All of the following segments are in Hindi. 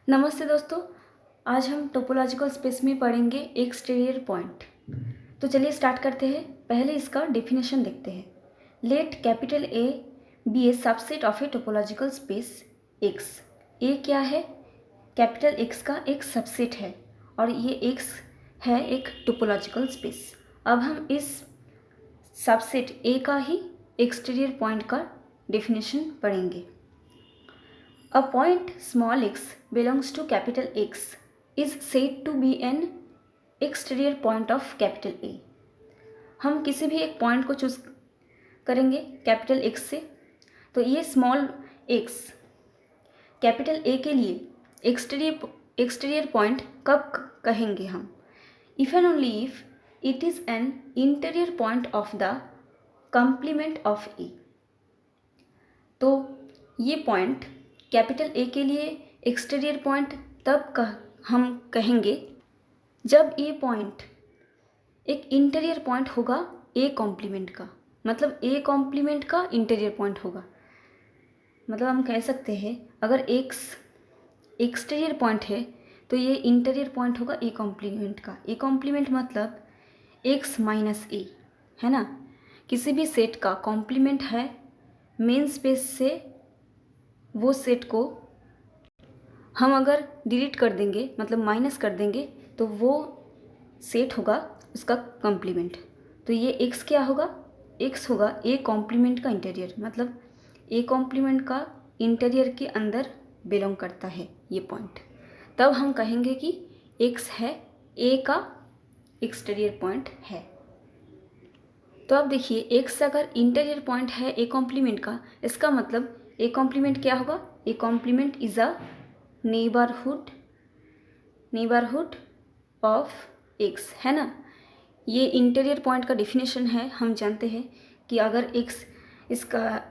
नमस्ते दोस्तों। आज हम टोपोलॉजिकल स्पेस में पढ़ेंगे एक्सटीरियर पॉइंट। तो चलिए स्टार्ट करते हैं। पहले इसका डेफिनेशन देखते हैं। Let capital A B a subset of a topological space X. A क्या है? कैपिटल एक्स का एक सबसेट है और ये एक्स है एक टोपोलॉजिकल स्पेस। अब हम इस सबसेट ए का ही एक्सटीरियर पॉइंट का डेफिनेशन पढ़ेंगे। A point small x belongs to capital X is said to be an exterior point of capital A। हम किसी भी एक पॉइंट को चूज करेंगे कैपिटल X से, तो ये स्मॉल x कैपिटल A के लिए एक्सटीरियर पॉइंट कब कहेंगे हम? If and only if it is an interior point of the complement of A. तो ये पॉइंट कैपिटल ए के लिए एक्सटीरियर पॉइंट हम कहेंगे जब ये पॉइंट एक इंटीरियर पॉइंट होगा ए कॉम्प्लीमेंट का। मतलब ए कॉम्प्लीमेंट का इंटीरियर पॉइंट होगा। मतलब हम कह सकते हैं अगर एक्स एक्सटीरियर पॉइंट है तो ये इंटीरियर पॉइंट होगा ए कॉम्प्लीमेंट का। ए कॉम्प्लीमेंट मतलब एक्स माइनस ए, है ना। किसी भी सेट का कॉम्प्लीमेंट है मेन स्पेस से, वो सेट को हम अगर डिलीट कर देंगे मतलब माइनस कर देंगे तो वो सेट होगा उसका कॉम्प्लीमेंट। तो ये एक्स क्या होगा? एक्स होगा ए कॉम्प्लीमेंट का इंटीरियर। मतलब ए कॉम्प्लीमेंट का इंटीरियर के अंदर बिलोंग करता है ये पॉइंट। तब हम कहेंगे कि एक्स है ए का एक्सटीरियर पॉइंट है। तो अब देखिए एक्स अगर इंटीरियर पॉइंट है ए कॉम्प्लीमेंट का, इसका मतलब ए कॉम्प्लीमेंट क्या होगा? A complement is a neighbourhood of x, है ना। ये इंटीरियर पॉइंट का डिफिनेशन है। हम जानते हैं कि अगर एक्स इसका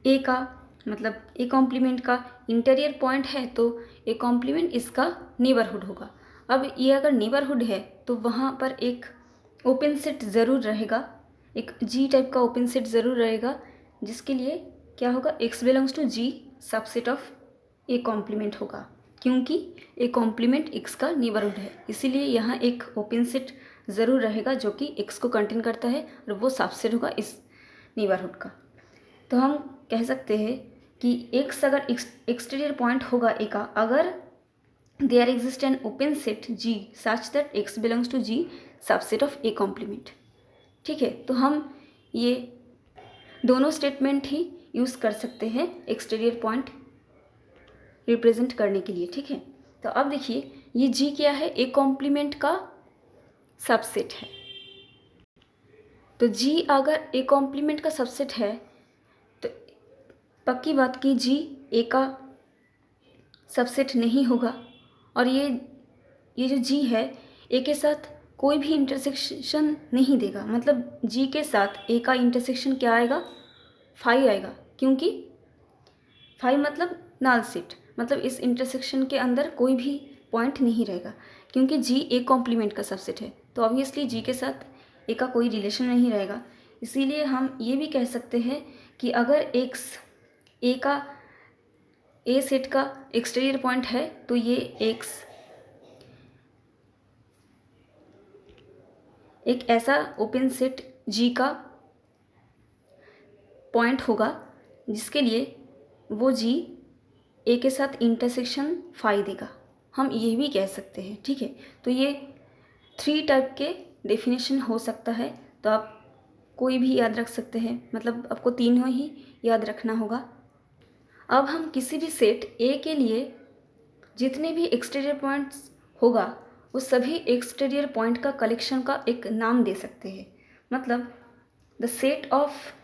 ए का मतलब ए कॉम्प्लीमेंट का इंटीरियर पॉइंट है तो ए कॉम्प्लीमेंट इसका नेबरहुड होगा। अब ये अगर नेबरहुड है तो वहाँ पर एक ओपन सेट ज़रूर रहेगा, एक जी टाइप का ओपन सेट ज़रूर रहेगा, जिसके लिए क्या होगा? X belongs to G subset of A complement होगा, क्योंकि ए कॉम्प्लीमेंट एक्स का नेबरहुड है। इसीलिए यहाँ एक ओपन सेट ज़रूर रहेगा जो कि एक्स को कंटेन करता है और वो सबसेट होगा इस नेबरहुड का। तो हम कह सकते हैं कि एक्स अगर एक्सटीरियर पॉइंट होगा ए का, अगर there exist an open set G such that x belongs to G subset of A complement. ठीक है, तो हम ये दोनों स्टेटमेंट ही यूज़ कर सकते हैं एक्सटीरियर पॉइंट रिप्रेजेंट करने के लिए। ठीक है, तो अब देखिए ये जी क्या है? ए कॉम्प्लीमेंट का सबसेट है। तो जी अगर ए कॉम्प्लीमेंट का सबसेट है तो पक्की बात की जी ए का सबसेट नहीं होगा। और ये जो जी है ए के साथ कोई भी इंटरसेक्शन नहीं देगा। मतलब जी के साथ ए का इंटरसेक्शन क्या आएगा? फाई आएगा, क्योंकि फाई मतलब नल सेट। मतलब इस इंटरसेक्शन के अंदर कोई भी पॉइंट नहीं रहेगा, क्योंकि जी ए कॉम्प्लीमेंट का सबसेट है। तो ऑब्वियसली जी के साथ ए का कोई रिलेशन नहीं रहेगा। इसीलिए हम ये भी कह सकते हैं कि अगर एक्स ए का ए सेट का एक्सटीरियर पॉइंट है तो ये एक्स एक ऐसा ओपन सेट जी का पॉइंट होगा जिसके लिए वो जी ए के साथ इंटरसेक्शन फाई देगा। हम ये भी कह सकते हैं। ठीक है, तो ये 3 टाइप के डेफिनेशन हो सकता है। तो आप कोई भी याद रख सकते हैं, मतलब आपको तीनों ही याद रखना होगा। अब हम किसी भी सेट ए के लिए जितने भी एक्सटीरियर पॉइंट्स होगा वो सभी एक्सटीरियर पॉइंट का कलेक्शन का एक नाम दे सकते हैं। मतलब the set of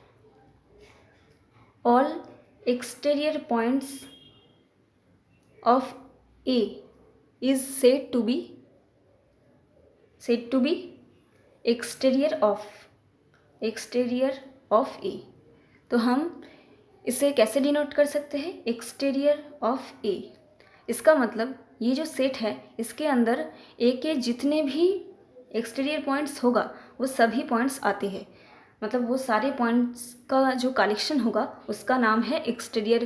all exterior points of A is said to be exterior of A. तो हम इसे कैसे डिनोट कर सकते हैं? Exterior of A. इसका मतलब ये जो सेट है इसके अंदर ए के जितने भी एक्सटीरियर पॉइंट्स होगा वो सभी पॉइंट्स आते हैं। मतलब वो सारे पॉइंट्स का जो कलेक्शन होगा उसका नाम है एक्सटीरियर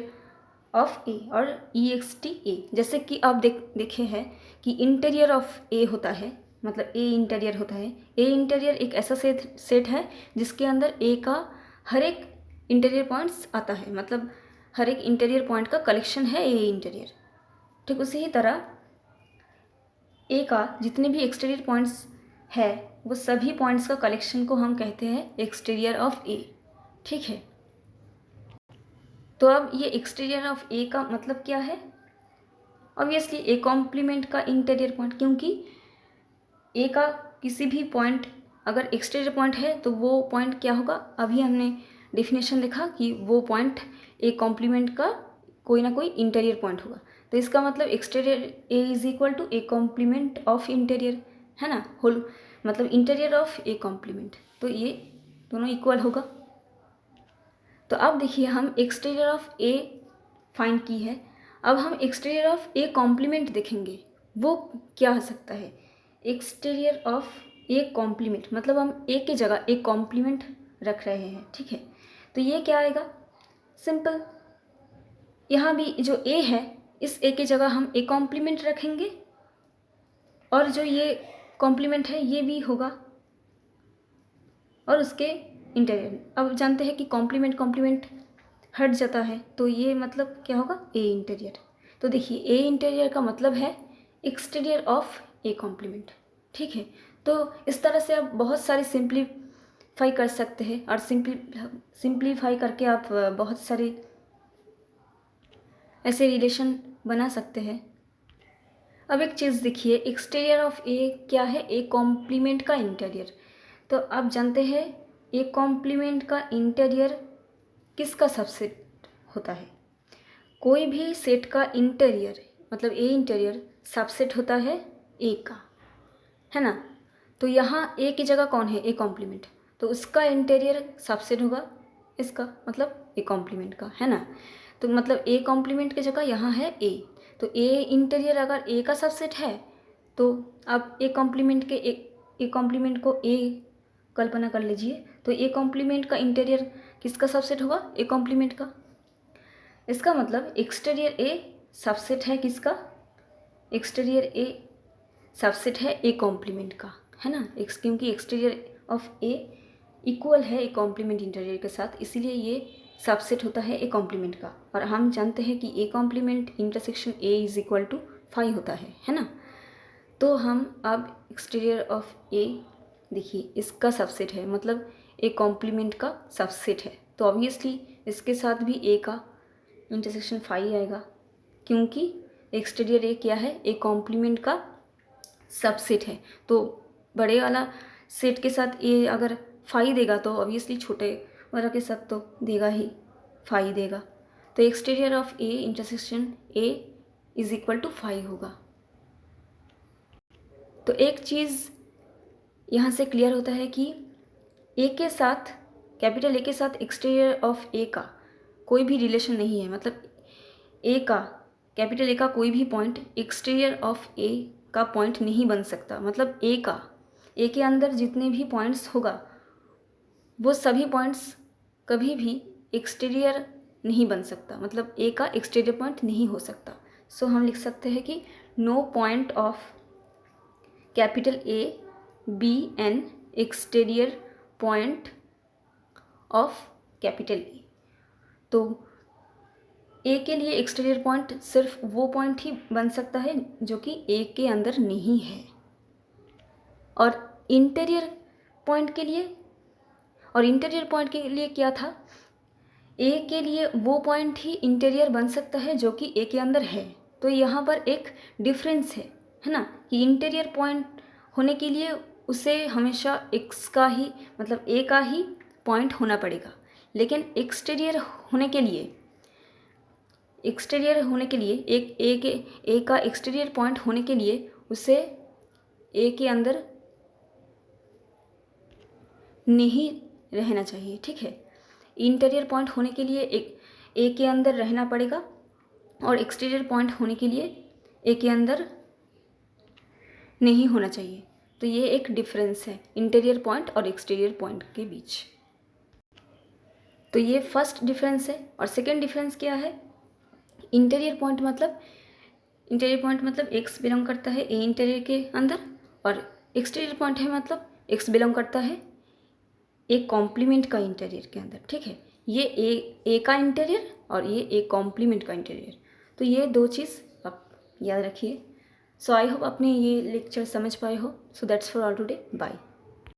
ऑफ ए और EXT ए, जैसे कि आप देखे हैं कि इंटीरियर ऑफ ए होता है, मतलब ए इंटीरियर होता है। ए इंटीरियर एक ऐसा सेट है जिसके अंदर ए का हर एक इंटीरियर पॉइंट्स आता है, मतलब हर एक इंटीरियर पॉइंट का कलेक्शन है ए इंटीरियर। ठीक उसी ही तरह ए का जितने भी एक्सटीरियर पॉइंट्स है वो सभी पॉइंट्स का कलेक्शन को हम कहते हैं एक्सटीरियर ऑफ ए। ठीक है, तो अब ये एक्सटीरियर ऑफ ए का मतलब क्या है? ऑब्वियसली ए कॉम्प्लीमेंट का इंटीरियर पॉइंट, क्योंकि ए का किसी भी पॉइंट अगर एक्सटीरियर पॉइंट है तो वो पॉइंट क्या होगा? अभी हमने डेफिनेशन देखा कि वो पॉइंट ए कॉम्प्लीमेंट का कोई ना कोई इंटीरियर पॉइंट होगा। तो इसका मतलब exterior A is equal to A complement of interior, है ना, होल मतलब इंटीरियर ऑफ ए कॉम्प्लीमेंट। तो ये दोनों इक्वल होगा। तो अब देखिए हम एक्सटीरियर ऑफ ए फाइंड की है, अब हम एक्सटीरियर ऑफ ए कॉम्प्लीमेंट देखेंगे। वो क्या हो सकता है? एक्सटीरियर ऑफ ए कॉम्प्लीमेंट मतलब हम ए की जगह ए कॉम्प्लीमेंट रख रहे हैं। ठीक है, तो ये क्या आएगा? सिंपल, यहाँ भी जो ए है इस ए की जगह हम ए कॉम्प्लीमेंट रखेंगे और जो ये कॉम्प्लीमेंट है ये भी होगा और उसके इंटीरियर। अब जानते हैं कि कॉम्प्लीमेंट हट जाता है, तो ये मतलब क्या होगा? ए इंटीरियर। तो देखिए ए इंटीरियर का मतलब है एक्सटीरियर ऑफ ए कॉम्प्लीमेंट। ठीक है, तो इस तरह से आप बहुत सारे सिंप्लीफाई कर सकते हैं और सिंप्लीफाई करके आप बहुत सारे ऐसे रिलेशन बना सकते हैं। अब एक चीज़ देखिए, एक्सटीरियर ऑफ ए क्या है? ए कॉम्प्लीमेंट का इंटीरियर। तो आप जानते हैं ए कॉम्प्लीमेंट का इंटीरियर किसका सबसेट होता है? कोई भी सेट का इंटीरियर मतलब ए इंटीरियर सबसेट होता है ए का, है ना। तो यहाँ ए की जगह कौन है? ए कॉम्प्लीमेंट, तो उसका इंटीरियर सबसेट होगा इसका, मतलब ए कॉम्प्लीमेंट का, है ना। तो मतलब ए कॉम्प्लीमेंट की जगह यहाँ है ए, तो ए इंटीरियर अगर ए का सबसेट है तो आप ए कॉम्प्लीमेंट को ए कल्पना कर लीजिए। तो ए कॉम्प्लीमेंट का इंटीरियर किसका सबसेट होगा? ए कॉम्प्लीमेंट का। इसका मतलब एक्सटीरियर ए सबसेट है किसका? एक्सटीरियर ए सबसेट है ए कॉम्प्लीमेंट का, है ना। क्योंकि एक्सटीरियर ऑफ ए इक्वल है ए कॉम्प्लीमेंट इंटीरियर के साथ, इसीलिए ये सबसेट होता है ए कॉम्प्लीमेंट का। और हम जानते हैं कि A complement intersection A is equal to 5 होता है ना। तो हम अब एक्सटीरियर ऑफ ए देखिए इसका सबसेट है, मतलब ए कॉम्प्लीमेंट का सबसेट है, तो ऑब्वियसली इसके साथ भी ए का इंटरसेक्शन 5 आएगा, क्योंकि एक्सटीरियर ए क्या है? ए कॉम्प्लीमेंट का सबसेट है। तो बड़े वाला सेट के साथ ए अगर 5 देगा तो ऑब्वियसली छोटे वाला के साथ तो देगा ही 5 देगा। तो exterior of A intersection A is equal to 5 होगा। तो एक चीज़ यहाँ से क्लियर होता है कि ए के साथ, कैपिटल ए के साथ एक्सटीरियर ऑफ ए का कोई भी रिलेशन नहीं है, मतलब ए का, कैपिटल ए का कोई भी पॉइंट एक्सटीरियर ऑफ ए का पॉइंट नहीं बन सकता। मतलब ए के अंदर जितने भी पॉइंट्स होगा वो सभी पॉइंट्स कभी भी एक्सटीरियर नहीं बन सकता, मतलब ए का एक्सटीरियर पॉइंट नहीं हो सकता। सो हम लिख सकते हैं कि no point of capital A be an exterior point of capital A. तो ए के लिए एक्सटीरियर पॉइंट सिर्फ वो पॉइंट ही बन सकता है जो कि ए के अंदर नहीं है। और इंटीरियर पॉइंट के लिए क्या था? ए के लिए वो पॉइंट ही इंटीरियर बन सकता है जो कि ए के अंदर है। तो यहाँ पर एक डिफरेंस है ना, कि इंटीरियर पॉइंट होने के लिए उसे हमेशा एक्स का ही, मतलब ए का ही पॉइंट होना पड़ेगा, लेकिन एक्सटीरियर होने के लिए एक ए का एक्सटीरियर पॉइंट होने के लिए उसे ए के अंदर नहीं रहना चाहिए। ठीक है, इंटीरियर पॉइंट होने के लिए एक ए के अंदर रहना पड़ेगा और एक्सटीरियर पॉइंट होने के लिए ए के अंदर नहीं होना चाहिए। तो ये एक डिफरेंस है इंटीरियर पॉइंट और एक्सटीरियर पॉइंट के बीच। तो ये फर्स्ट डिफरेंस है। और सेकेंड डिफरेंस क्या है? इंटीरियर पॉइंट मतलब एक्स बिलोंग करता है ए इंटीरियर के अंदर, और एक्सटीरियर पॉइंट है मतलब एक्स बिलोंग करता है एक कॉम्प्लीमेंट का इंटीरियर के अंदर, ठीक है। ये ए का इंटीरियर और ये ए कॉम्प्लीमेंट का इंटीरियर, तो ये दो चीज़ आप याद रखिए। सो आई होप आपने ये लेक्चर समझ पाए हो। So that's for all today, bye.